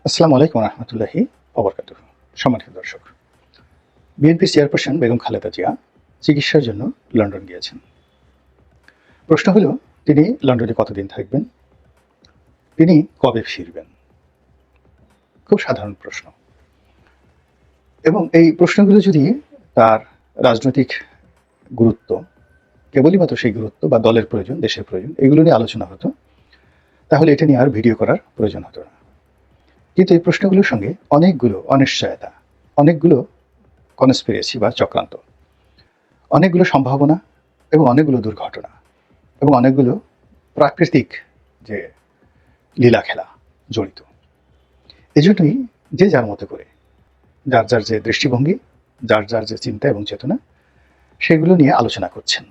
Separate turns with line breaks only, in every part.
আসসালামু আলাইকুম রহমতুল্লাহি ওবরকাতুহু। সম্মানিত দর্শক, বিএনপির চেয়ারপারসন বেগম খালেদা জিয়া চিকিৎসার জন্য লন্ডন গিয়েছেন। প্রশ্ন হলো, তিনি লন্ডনে কতদিন থাকবেন, তিনি কবে ফিরবেন? খুব সাধারণ প্রশ্ন। এবং এই প্রশ্নগুলো যদি তার রাজনৈতিক গুরুত্ব, কেবলই মাত্র সেই গুরুত্ব বা দলের প্রয়োজন, দেশের প্রয়োজন, এগুলো নিয়ে আলোচনা হতো, তাহলে এটা নিয়ে আর ভিডিও করার প্রয়োজন হতো না। কিন্তু এই প্রশ্নগুলোর সঙ্গে অনেকগুলো অনিশ্চয়তা, অনেকগুলো কনস্পিরেসি বা চক্রান্ত, অনেকগুলো সম্ভাবনা এবং অনেকগুলো দুর্ঘটনা এবং অনেকগুলো প্রাকৃতিক যে লীলা খেলা জড়িত। এজন্যই যে যার মতো করে, যার যার যে দৃষ্টিভঙ্গি, যার যার যে চিন্তা এবং চেতনা, সেগুলো নিয়ে আলোচনা করছেন।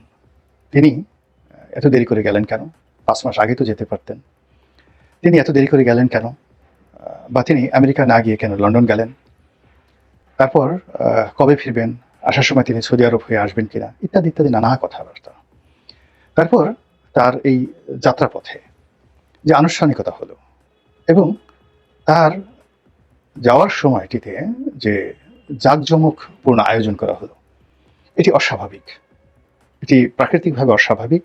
তিনি এত দেরি করে গেলেন কেন? 5 মাস আগে তো যেতে পারতেন। তিনি এত দেরি করে গেলেন কেন? বা তিনি আমেরিকা না গিয়ে কেন লন্ডন গেলেন? তারপর কবে ফিরবেন? আসার সময় তিনি সৌদি আরব হয়ে আসবেন কিনা, ইত্যাদি ইত্যাদি নানা কথাবার্তা। তারপর তার এই যাত্রাপথে যে আনুষ্ঠানিকতা হলো এবং তার যাওয়ার সময়টিতে যে জাঁকজমকপূর্ণ আয়োজন করা হলো, এটি অস্বাভাবিক, এটি প্রাকৃতিকভাবে অস্বাভাবিক।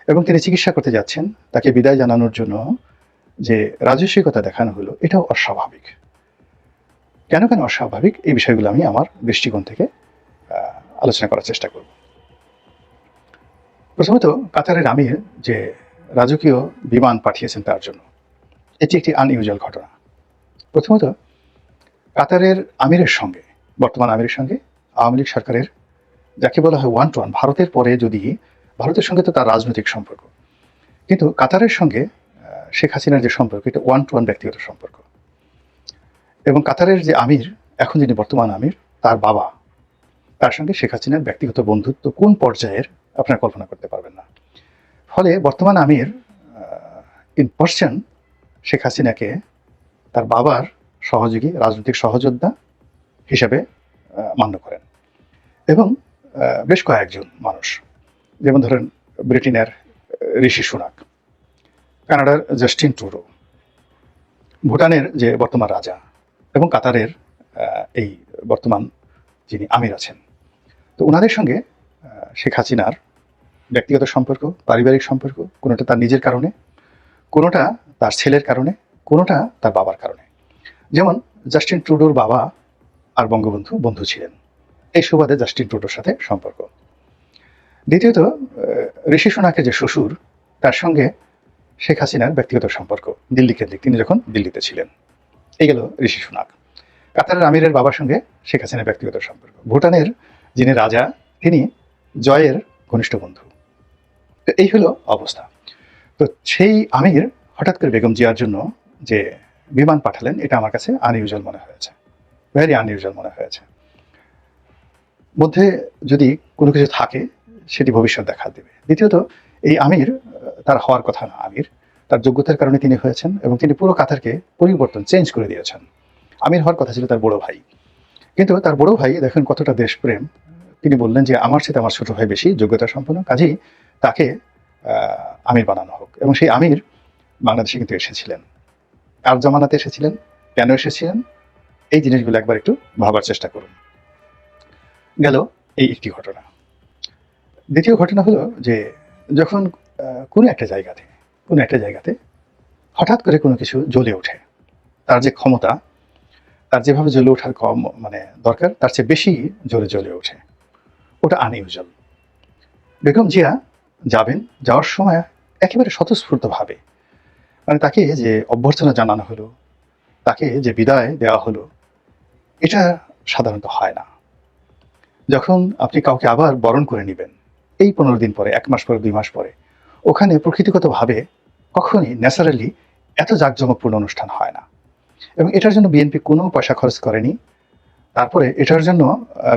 এবং তিনি চিকিৎসা করতে যাচ্ছেন, তাকে বিদায় জানানোর জন্য যে রাজস্বিকতা দেখানো হলো, এটাও অস্বাভাবিক। কেন কেন অস্বাভাবিক, এই বিষয়গুলো আমি আমার দৃষ্টিকোণ থেকে আলোচনা করার চেষ্টা করব। প্রথমত, কাতারের আমির যে রাজকীয় বিমান পাঠিয়েছেন তার জন্য, এটি একটি আনইউজুয়াল ঘটনা। প্রথমত, কাতারের আমিরের সঙ্গে, বর্তমান আমিরের সঙ্গে আওয়ামী লীগ সরকারের যাকে বলা হয় ওয়ান টু ওয়ান, ভারতের পরে যদি, ভারতের সঙ্গে তো তার রাজনৈতিক সম্পর্ক, কিন্তু কাতারের সঙ্গে শেখ হাসিনার যে সম্পর্ক, এটা ওয়ান টু ওয়ান ব্যক্তিগত সম্পর্ক। এবং কাতারের যে আমির, এখন যিনি বর্তমান আমির, তার বাবা, তার সঙ্গে শেখ হাসিনার ব্যক্তিগত বন্ধুত্ব কোন পর্যায়ের আপনারা কল্পনা করতে পারবেন না। ফলে বর্তমান আমির ইন পার্সন শেখ হাসিনাকে তার বাবার সহযোগী, রাজনৈতিক সহযোদ্ধা হিসেবে মান্য করেন। এবং বেশ কয়েকজন মানুষ, যেমন ধরেন ব্রিটেনের ঋষি সুনাক, কানাডার জাস্টিন ট্রুডো, ভুটানের যে বর্তমান রাজা, এবং কাতারের এই বর্তমান যিনি আমির আছেন, তো ওনাদের সঙ্গে শেখ হাসিনার ব্যক্তিগত সম্পর্ক, পারিবারিক সম্পর্ক, কোনোটা তার নিজের কারণে, কোনোটা তার ছেলের কারণে, কোনোটা তার বাবার কারণে। যেমন জাস্টিন ট্রুডোর বাবা আর বঙ্গবন্ধু বন্ধু ছিলেন, এই সুবাদে জাস্টিন ট্রুডোর সাথে সম্পর্ক। দ্বিতীয়ত, ঋষি সোনাকের যে শ্বশুর, তার সঙ্গে শেখ হাসিনার ব্যক্তিগত সম্পর্ক দিল্লি কেন্দ্রিক, তিনি যখন দিল্লিতে ছিলেন। এই গেল ঋষি সোনাক। কাতারের আমিরের বাবার সঙ্গে শেখ হাসিনার ব্যক্তিগত সম্পর্ক। ভুটানের যিনি রাজা, তিনি জয়ের ঘনিষ্ঠ বন্ধু। তো এই হলো অবস্থা। তো সেই আমির হঠাৎ করে বেগম জিয়ার জন্য যে বিমান পাঠালেন, এটা আমার কাছে আনইউজুয়াল মনে হয়েছে, ভেরি আনইউজুয়াল মনে হয়েছে। মধ্যে যদি কোনো কিছু থাকে, সেটি ভবিষ্যৎ দেখা দেবে। দ্বিতীয়ত, এই আমির তার হওয়ার কথা না, আমির তার যোগ্যতার কারণে তিনি হয়েছেন এবং তিনি পুরো কাতারকে পরিবর্তন, চেঞ্জ করে দিয়েছেন। আমির হওয়ার কথা ছিল তার বড় ভাই, কিন্তু তার বড় ভাই দেখেন কতটা দেশপ্রেম, তিনি বললেন যে আমার সাথে আমার ছোট ভাই বেশি যোগ্যতা সম্পন্ন, কাজেই তাকে আমির বানানো হোক। এবং সেই আমির বাংলাদেশে কিন্তু এসেছিলেন। কার জামানাতে এসেছিলেন, কেন এসেছিলেন, এই জিনিসগুলো একবার একটু ভাবার চেষ্টা করুন। গেল এই একটি ঘটনা। দ্বিতীয় ঘটনা হলো যে যখন কোনো একটা জায়গাতে হঠাৎ করে কোনো কিছু জ্বলে ওঠে, তার যে ক্ষমতা, তার যেভাবে জ্বলে ওঠার দরকার, তার চেয়ে বেশি জোরে জ্বলে ওঠে, ওটা আনইউজুয়াল। বেগম জিয়া যাবেন, যাওয়ার সময় একেবারে স্বতঃস্ফূর্তভাবে, তাকে যে অভ্যর্থনা জানানো হলো, তাকে যে বিদায় দেওয়া হলো, এটা সাধারণত হয় না। যখন আপনি কাউকে আবার বরণ করে নেবেন, এই 15 দিন পরে, 1 মাস পরে, 2 মাস পরে, ওখানে প্রকৃতিগতভাবে কখনই ন্যাচারালি এত জাঁকজমকপূর্ণ অনুষ্ঠান হয় না। এবং এটার জন্য বিএনপি কোনো পয়সা খরচ করেনি। তারপরে এটার জন্য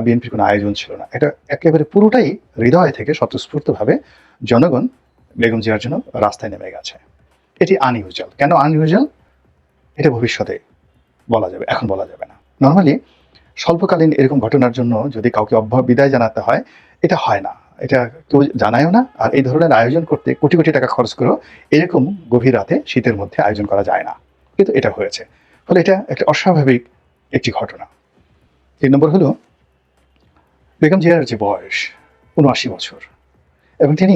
বিএনপির কোনো আয়োজন ছিল না। এটা একেবারে পুরোটাই হৃদয় থেকে স্বতঃস্ফূর্তভাবে জনগণ বেগম জিয়ার জন্য রাস্তায় নেমে গেছে। এটি আনইউজুয়াল। কেন আনইউজুয়াল, এটা ভবিষ্যতে বলা যাবে, এখন বলা যাবে না। নর্মালি স্বল্পকালীন এরকম ঘটনার জন্য যদি কাউকে বিদায় জানাতে হয়, এটা হয় না, এটা কেউ জানায়ও না। আর এই ধরনের আয়োজন করতে কোটি কোটি টাকা খরচ করেও এরকম গভীর রাতে, শীতের মধ্যে আয়োজন করা যায় না, কিন্তু এটা হয়েছে। ফলে এটা একটা অস্বাভাবিক একটি ঘটনা। 3 নম্বর হলো বেগম জিয়ার যে বয়স ৭৯ বছর, এবং তিনি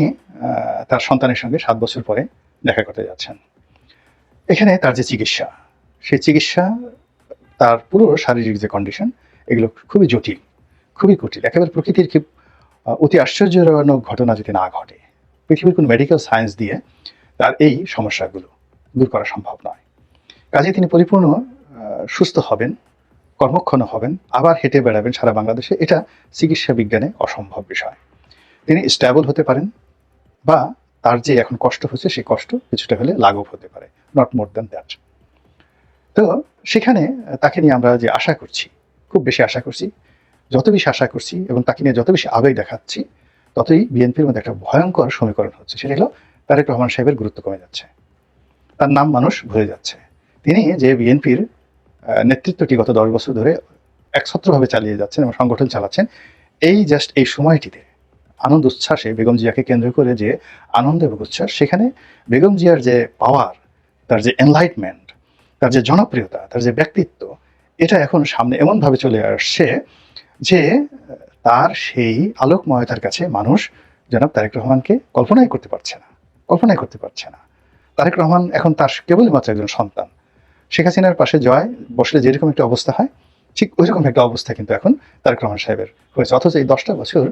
তার সন্তানের সঙ্গে 7 বছর পরে দেখা করতে যাচ্ছেন। এখানে তার যে চিকিৎসা, সেই চিকিৎসা, তার পুরো শারীরিক যে কন্ডিশন, এগুলো খুবই জটিল, খুবই কঠিন, একেবারে প্রকৃতির খুব অতি আশ্চর্যজনক ঘটনা যদি না ঘটে, পৃথিবীর কোনো মেডিকেল সায়েন্স দিয়ে তার এই সমস্যাগুলো দূর করা সম্ভব নয়। কাজে তিনি পরিপূর্ণ সুস্থ হবেন, কর্মক্ষণ হবেন, আবার হেঁটে বেড়াবেন সারা বাংলাদেশে, এটা চিকিৎসা বিজ্ঞানে অসম্ভব বিষয়। তিনি স্ট্যাবল হতে পারেন, বা তার যে এখন কষ্ট হচ্ছে সেই কষ্ট কিছুটা হলে লাঘব হতে পারে, নট মোর দ্যান দ্যাট। তো সেখানে তাকে নিয়ে আমরা যে আশা করছি, খুব বেশি আশা করছি, যত বেশি আশা করছি এবং তাকে নিয়ে যত বেশি আবেগ দেখাচ্ছি, ততই বিএনপির মধ্যে একটা ভয়ঙ্কর সমীকরণ হচ্ছে। সেটা হলো তারেক রহমান সাহেবের গুরুত্ব কমে যাচ্ছে, তার নাম মানুষ ভুলে যাচ্ছে। তিনি যে বিএনপির নেতৃত্বটি গত 10 বছর ধরে একছত্রভাবে চালিয়ে যাচ্ছেন এবং সংগঠন চালাচ্ছেন, এই জাস্ট এই সময়টিতে আনন্দ উচ্ছ্বাসে বেগম জিয়াকে কেন্দ্র করে যে আনন্দ এবং উচ্ছ্বাস, সেখানে বেগম জিয়ার যে পাওয়ার, তার যে এনলাইটমেন্ট, তার যে জনপ্রিয়তা, তার যে ব্যক্তিত্ব, এটা এখন সামনে এমনভাবে চলে আসছে যে তার সেই আলোকময়তার কাছে মানুষ জনাব তারেক রহমানকে কল্পনাই করতে পারছে না, কল্পনাই করতে পারছে না। তারেক রহমান এখন তার কেবলই মাত্র একজন সন্তান। শেখ হাসিনার পাশে জয় বসলে যেরকম একটা অবস্থা হয়, ঠিক ওইরকম একটা অবস্থা কিন্তু এখন তারেক রহমান সাহেবের হয়েছে। অথচ এই 10টা বছর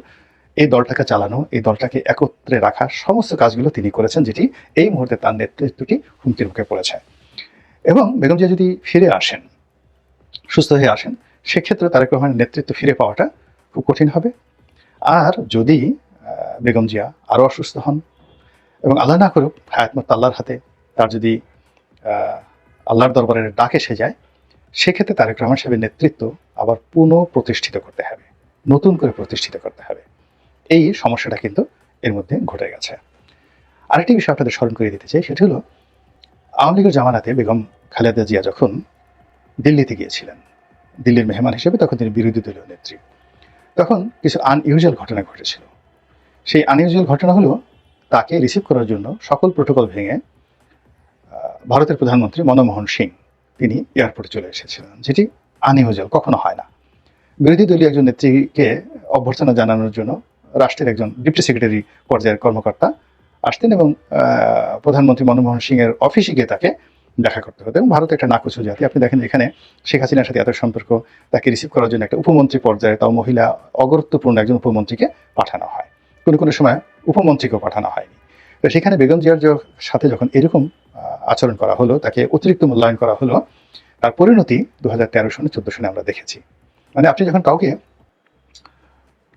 এই দলটাকে চালানো, এই দলটাকে একত্রে রাখা, সমস্ত কাজগুলো তিনি করেছেন, যেটি এই মুহূর্তে তার নেতৃত্বটি হুমকির মুখে পড়েছে। এবং বেগম জিয়া যদি ফিরে আসেন, সুস্থ হয়ে আসেন, সেক্ষেত্রে তারেক রহমানের নেতৃত্ব ফিরে পাওয়াটা খুব কঠিন হবে। আর যদি বেগম জিয়া আরও অসুস্থ হন এবং আল্লাহ না করুক হায়াত মত আল্লাহর হাতে, তার যদি আল্লাহর দরবারের ডাক এসে যায়, সেক্ষেত্রে তারেক রহমান সাহেবের নেতৃত্ব আবার পুনঃ প্রতিষ্ঠিত করতে হবে, নতুন করে প্রতিষ্ঠিত করতে হবে। এই সমস্যাটা কিন্তু এর মধ্যে ঘটে গেছে। আরেকটি বিষয় আপনাদের স্মরণ করে দিতে চাই, সেটা হলো আওয়ামী লীগের জামানাতে বেগম খালেদা জিয়া যখন দিল্লিতে গিয়েছিলেন দিল্লির মেহমান হিসেবে, তখন তিনি বিরোধী দলীয় নেত্রী, তখন কিছু আনইউজুয়াল ঘটনা ঘটেছিল। সেই আনইউজুয়াল ঘটনা হলো তাকে রিসিভ করার জন্য সকল প্রোটোকল ভেঙে ভারতের প্রধানমন্ত্রী মনমোহন সিং তিনি এয়ারপোর্টে চলে এসেছিলেন, যেটি আনইউজুয়াল, কখনো হয় না। বিরোধী দলীয় একজন নেত্রীকে অভ্যর্থনা জানানোর জন্য রাষ্ট্রের একজন ডিপ্টি সেক্রেটারি পর্যায়ের কর্মকর্তা আসতেন এবং প্রধানমন্ত্রী মনমোহন সিং এর অফিসে গিয়ে তাকে দেখা করতে হতো। এবং ভারত একটা নাকুচু জাতি, আপনি দেখেন এখানে শেখ হাসিনার সাথে এত সম্পর্ক, তাকে রিসিভ করার জন্য একটা উপমন্ত্রী পর্যায়ে, তাও মহিলা অগুরুত্বপূর্ণ একজন উপমন্ত্রীকে পাঠানো হয়, কোনো কোনো সময় উপমন্ত্রীকেও পাঠানো হয়নি। তো সেখানে বেগম জিয়ার সাথে যখন এরকম আচরণ করা হলো, তাকে অতিরিক্ত মূল্যায়ন করা হলো, তার পরিণতি 2013 সনে 14 সনে আমরা দেখেছি। মানে আপনি যখন কাউকে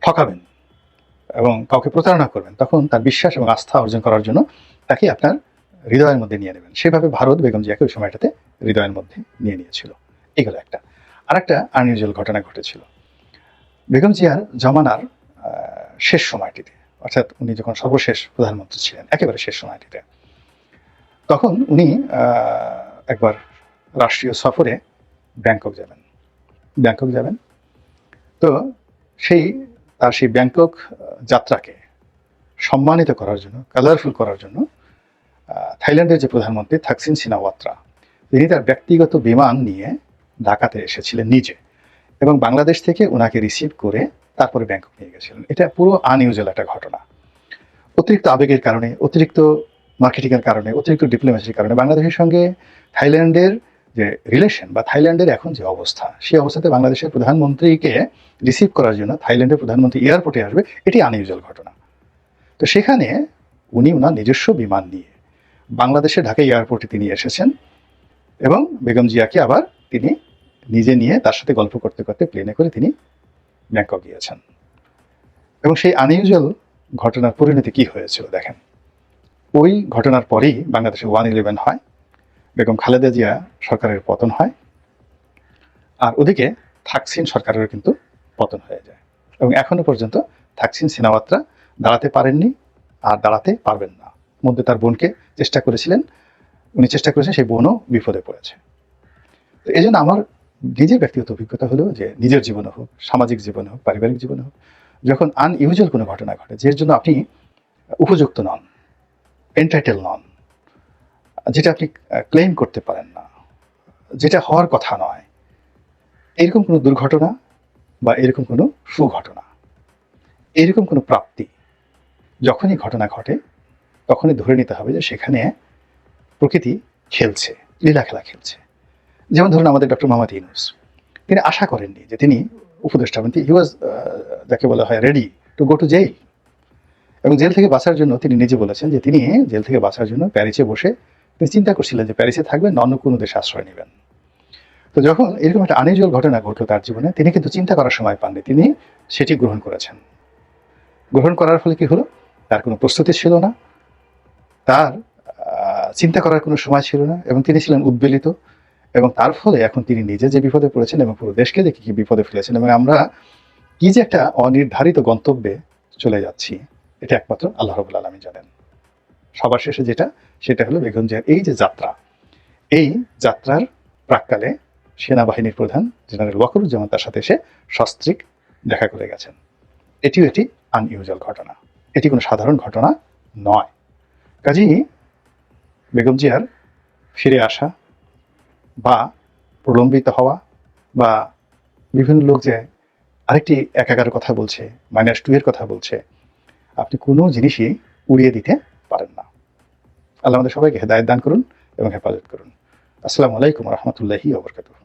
ঠকাবেন এবং কাউকে প্রতারণা করবেন, তখন তার বিশ্বাস এবং আস্থা অর্জন করার জন্য তাকে আপনার হৃদয়ের মধ্যে নিয়ে নেবেন। সেভাবে ভারত বেগম জিয়াকে ওই সময়টাতে হৃদয়ের মধ্যে নিয়ে নিয়েছিল। এগুলো একটা। আর একটা আনইউজুয়াল ঘটনা ঘটেছিল বেগম জিয়ার জমানার শেষ সময়টিতে, অর্থাৎ উনি যখন সর্বশেষ প্রধানমন্ত্রী ছিলেন, একেবারে শেষ সময়টিতে, তখন উনি একবার রাষ্ট্রীয় সফরে ব্যাংকক যাবেন। তো তার সেই ব্যাংকক যাত্রাকে সম্মানিত করার জন্য, কালারফুল করার জন্য থাইল্যান্ডের যে প্রধানমন্ত্রী থাকসিন সিনাওয়াত্রা, তিনি তার ব্যক্তিগত বিমান নিয়ে ঢাকাতে এসেছিলেন নিজে, এবং বাংলাদেশ থেকে ওনাকে রিসিভ করে তারপরে ব্যাংকক নিয়ে গেছিলেন। এটা পুরো আনইউজুয়াল একটা ঘটনা। অতিরিক্ত আবেগের কারণে, অতিরিক্ত মার্কেটিংয়ের কারণে, অতিরিক্ত ডিপ্লোমেসির কারণে বাংলাদেশের সঙ্গে থাইল্যান্ডের যে রিলেশন বা থাইল্যান্ডের এখন যে অবস্থা, সেই অবস্থাতে বাংলাদেশের প্রধানমন্ত্রীকে রিসিভ করার জন্য থাইল্যান্ডের প্রধানমন্ত্রী এয়ারপোর্টে আসবে, এটি আনইউজুয়াল ঘটনা। তো সেখানে উনি ওনার নিজস্ব বিমান নিয়ে বাংলাদেশে ঢাকা এয়ারপোর্টে তিনি এসেছেন এবং বেগম জিয়াকে আবার তিনি নিজে নিয়ে তার সাথে গল্প করতে করতে প্লেনে করে তিনি ব্যাংকক গিয়েছেন। এবং সেই আনইউজুয়াল ঘটনার পরিণতি কি হয়েছিল দেখেন। ওই ঘটনার পরেই বাংলাদেশে 1/11 হয়, বেগম খালেদা জিয়া সরকারের পতন হয়, আর ওদিকে থাকসিন সরকারেরও কিন্তু পতন হয়ে যায়। এবং এখনো পর্যন্ত থাকসিন সিনাওয়াত্রা দাঁড়াতে পারেননি, আর দাঁড়াতে পারবেন না। মধ্যে তার বোনকে চেষ্টা করেছেন, সেই বোনও বিপদে পড়েছে। তো এই জন্য আমার নিজের ব্যক্তিগত অভিজ্ঞতা হলো যে নিজের জীবনে হোক, সামাজিক জীবনে হোক, পারিবারিক জীবনে হোক, যখন আনইউজুয়াল কোনো ঘটনা ঘটে, যের জন্য আপনি উপযুক্ত নন, এন্টাইটেল নন, যেটা আপনি ক্লেম করতে পারেন না, যেটা হওয়ার কথা নয়, এরকম কোনো দুর্ঘটনা বা এরকম কোনো সুঘটনা, এরকম কোনো প্রাপ্তি যখনই ঘটনা ঘটে, তখনই ধরে নিতে হবে যে সেখানে প্রকৃতি খেলছে, লীলা খেলা খেলছে। যেমন ধরুন আমাদের ডক্টর মোহাম্মদ ইউনূস, তিনি আশা করেননি যে তিনি উপদেষ্টা হবেন। হি ওয়াজ, যাকে বলা হয়, ready to go to jail. এবং জেল থেকে বাঁচার জন্য তিনি নিজে বলেছেন যে তিনি জেল থেকে বাঁচার জন্য প্যারিসে বসে তিনি চিন্তা করছিলেন যে প্যারিসে থাকবেন না অন্য কোনো দেশে আশ্রয় নেবেন। তো যখন এরকম একটা আনইউজুয়াল ঘটনা ঘটলো তার জীবনে, তিনি কিন্তু চিন্তা করার সময় পাননি, তিনি সেটি গ্রহণ করেছেন। গ্রহণ করার ফলে কি হলো, তার কোনো প্রস্তুতি ছিল না, তার চিন্তা করার কোনো সময় ছিল না, এবং তিনি ছিলেন উদ্বেলিত। এবং তার ফলে এখন তিনি নিজে যে বিপদে পড়েছেন এবং পুরো দেশকে যে কি বিপদে ফেলেছেন, এবং আমরা কি যে একটা অনির্ধারিত গন্তব্যে চলে যাচ্ছি, এটা একমাত্র আল্লাহ রাব্বুল আলামিন জানেন। সবার শেষে যেটা, সেটা হলো বেগম জিয়ার এই যে যাত্রা, এই যাত্রার প্রাক্কালে সেনাবাহিনীর প্রধান জেনারেল ওয়াকারুজ্জামান তার সাথে এসে সস্ত্রীক দেখা করে গেছেন। এটিও একটি আনইউজুয়াল ঘটনা, এটি কোনো সাধারণ ঘটনা নয়। কাজেই বেগম জিয়ার ফিরে আসা বা প্রলম্বিত হওয়া, বা বিভিন্ন লোক যে আরেকটি ১/১১ কথা বলছে, -2 এর কথা বলছে, আপনি কোনো জিনিসই উড়িয়ে দিতে পারেন না। আল্লাহ আমাদের সবাইকে হেদায়েত দান করুন এবং হেফাজত করুন। আসসালামু আলাইকুম ওয়া রাহমাতুল্লাহি ওয়া বারাকাতুহু।